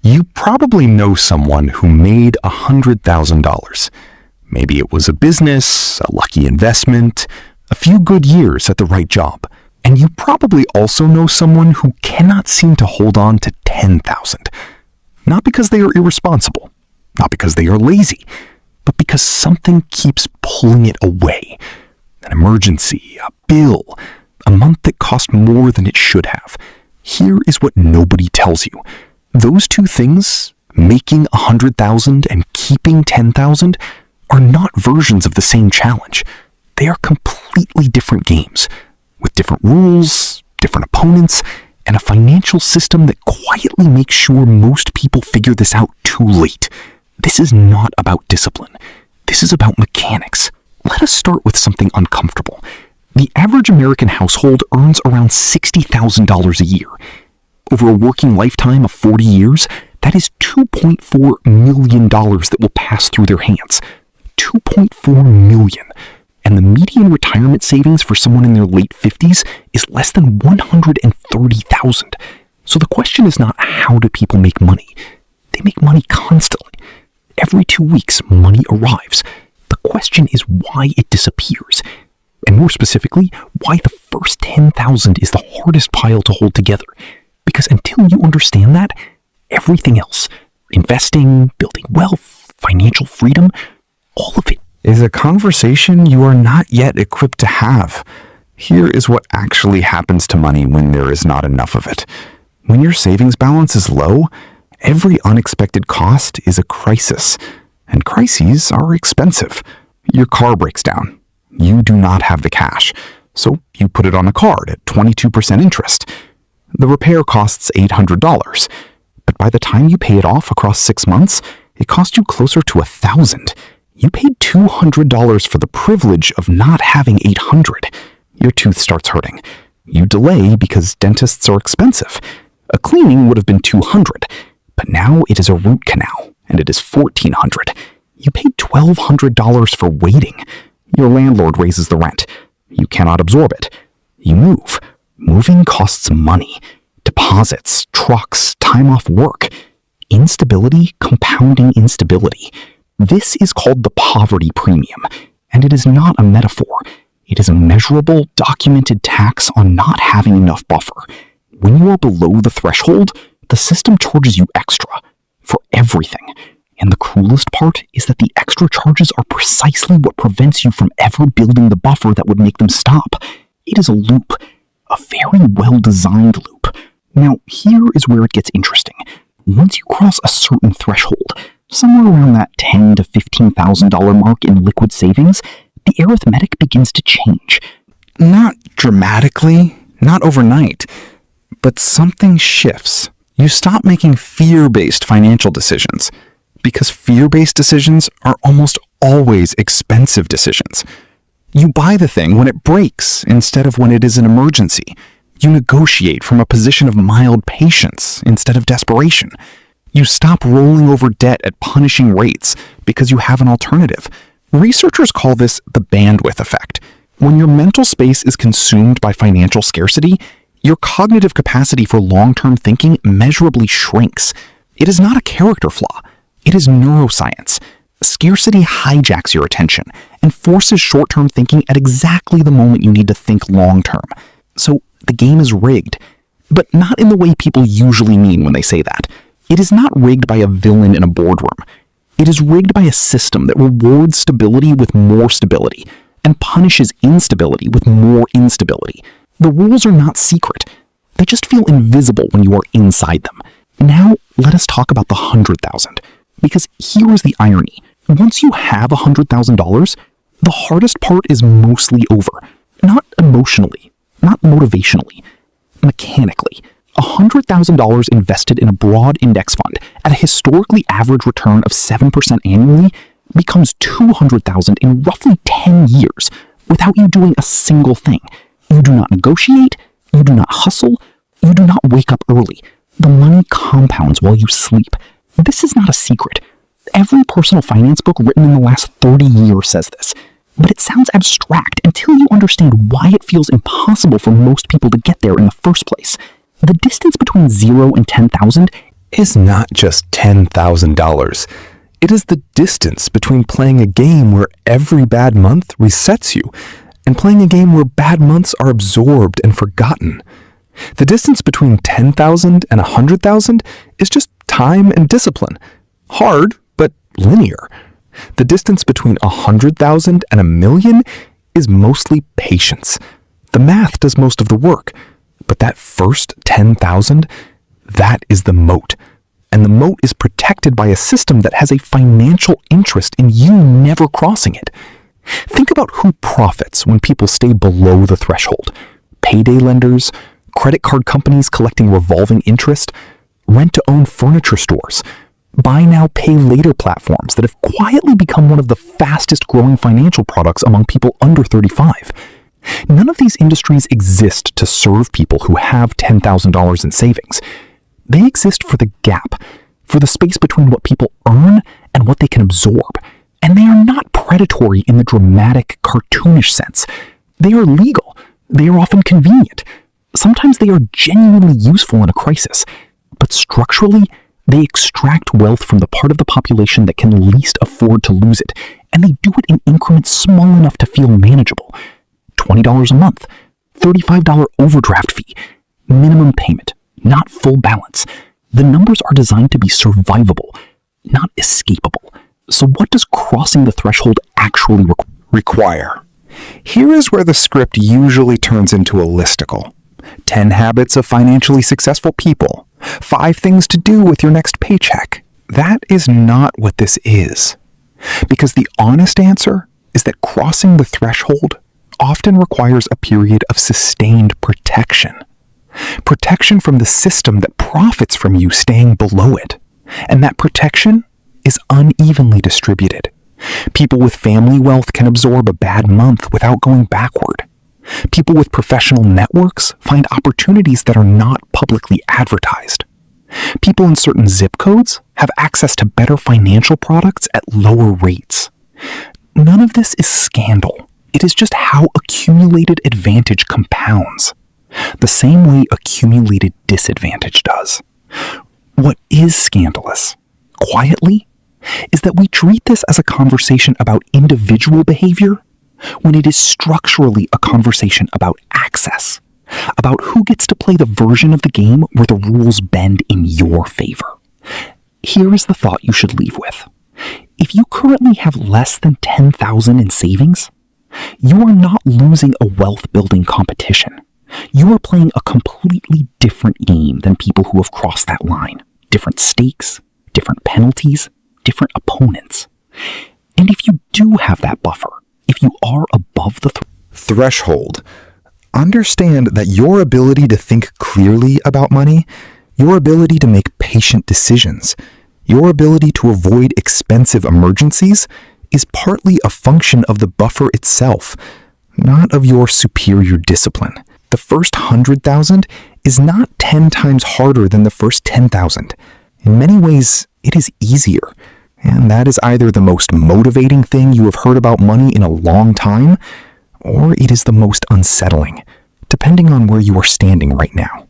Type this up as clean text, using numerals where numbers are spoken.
You probably know someone who made $100,000. Maybe it was a business, a lucky investment, a few good years at the right job. And you probably also know someone who cannot seem to hold on to $10,000. Not because they are irresponsible, not because they are lazy, but because something keeps pulling it away. An emergency, a bill, a month that cost more than it should have. Here is what nobody tells you. Those two things, making $100,000 and keeping $10,000, are not versions of the same challenge. They are completely different games, with different rules, different opponents, and a financial system that quietly makes sure most people figure this out too late. This is not about discipline. This is about mechanics. Let us start with something uncomfortable. The average American household earns around $60,000 a year. Over a working lifetime of 40 years, that is $2.4 million that will pass through their hands. $2.4 million. And the median retirement savings for someone in their late 50s is less than $130,000. So the question is not how do people make money? They make money constantly. Every 2 weeks, money arrives. The question is why it disappears. And more specifically, why the first $10,000 is the hardest pile to hold together. Because until you understand that, everything else, investing, building wealth, financial freedom, all of it is a conversation you are not yet equipped to have. Here is what actually happens to money when there is not enough of it. When your savings balance is low, every unexpected cost is a crisis. And crises are expensive. Your car breaks down. You do not have the cash, so you put it on a card at 22% interest. The repair costs $800, but by the time you pay it off across 6 months, it costs you closer to $1,000. You paid $200 for the privilege of not having $800. Your tooth starts hurting. You delay because dentists are expensive. A cleaning would have been $200, but now it is a root canal, and it is $1,400. You paid $1,200 for waiting. Your landlord raises the rent. You cannot absorb it. You move. Moving costs money. Deposits, trucks, time off work. Instability compounding instability. This is called the poverty premium, and it is not a metaphor. It is a measurable, documented tax on not having enough buffer. When you are below the threshold, the system charges you extra for everything. And the cruelest part is that the extra charges are precisely what prevents you from ever building the buffer that would make them stop. It is a loop. A very well-designed loop. Now, here is where it gets interesting. Once you cross a certain threshold, somewhere around that $10,000 to $15,000 mark in liquid savings, the arithmetic begins to change. Not dramatically, not overnight, but something shifts. You stop making fear-based financial decisions, because fear-based decisions are almost always expensive decisions. You buy the thing when it breaks instead of when it is an emergency. You negotiate from a position of mild patience instead of desperation. You stop rolling over debt at punishing rates because you have an alternative. Researchers call this the bandwidth effect. When your mental space is consumed by financial scarcity, your cognitive capacity for long-term thinking measurably shrinks. It is not a character flaw. It is neuroscience. Scarcity hijacks your attention and forces short-term thinking at exactly the moment you need to think long-term. So the game is rigged, but not in the way people usually mean when they say that. It is not rigged by a villain in a boardroom. It is rigged by a system that rewards stability with more stability and punishes instability with more instability. The rules are not secret. They just feel invisible when you are inside them. Now, let us talk about the $100,000. Because here is the irony. Once you have $100,000, the hardest part is mostly over. Not emotionally, not motivationally, mechanically. $100,000 invested in a broad index fund at a historically average return of 7% annually becomes $200,000 in roughly 10 years without you doing a single thing. You do not negotiate, you do not hustle, you do not wake up early. The money compounds while you sleep. This is not a secret. Every personal finance book written in the last 30 years says this. But it sounds abstract until you understand why it feels impossible for most people to get there in the first place. The distance between 0 and 10,000 is not just $10,000. It is the distance between playing a game where every bad month resets you and playing a game where bad months are absorbed and forgotten. The distance between 10,000 and 100,000 is just time and discipline. Hard, but linear. The distance between 100,000 and 1,000,000 is mostly patience. The math does most of the work, but that first 10,000, that is the moat. And the moat is protected by a system that has a financial interest in you never crossing it. Think about who profits when people stay below the threshold. Payday lenders, credit card companies collecting revolving interest, rent-to-own furniture stores, buy now, pay later platforms that have quietly become one of the fastest growing financial products among people under 35. None of these industries exist to serve people who have $10,000 in savings. They exist for the gap, for the space between what people earn and what they can absorb. And they are not predatory in the dramatic, cartoonish sense. They are legal. They are often convenient. Sometimes they are genuinely useful in a crisis. But structurally, they extract wealth from the part of the population that can least afford to lose it. And they do it in increments small enough to feel manageable. $20 a month, $35 overdraft fee, minimum payment, not full balance. The numbers are designed to be survivable, not escapable. So what does crossing the threshold actually require? Here is where the script usually turns into a listicle. 10 habits of financially successful people. 5 things to do with your next paycheck. That is not what this is. Because the honest answer is that crossing the threshold often requires a period of sustained protection. Protection from the system that profits from you staying below it. And that protection is unevenly distributed. People with family wealth can absorb a bad month without going backward. People with professional networks find opportunities that are not publicly advertised. People in certain zip codes have access to better financial products at lower rates. None of this is scandal. It is just how accumulated advantage compounds, the same way accumulated disadvantage does. What is scandalous, quietly, is that we treat this as a conversation about individual behavior when it is structurally a conversation about access, about who gets to play the version of the game where the rules bend in your favor. Here is the thought you should leave with. If you currently have less than $10,000 in savings, you are not losing a wealth-building competition. You are playing a completely different game than people who have crossed that line. Different stakes, different penalties, different opponents. And if you do have that buffer, if you are above the threshold, understand that your ability to think clearly about money, your ability to make patient decisions, your ability to avoid expensive emergencies is partly a function of the buffer itself, not of your superior discipline. The first 100,000 is not 10 times harder than the first 10,000. In many ways, it is easier. And that is either the most motivating thing you have heard about money in a long time, or it is the most unsettling, depending on where you are standing right now.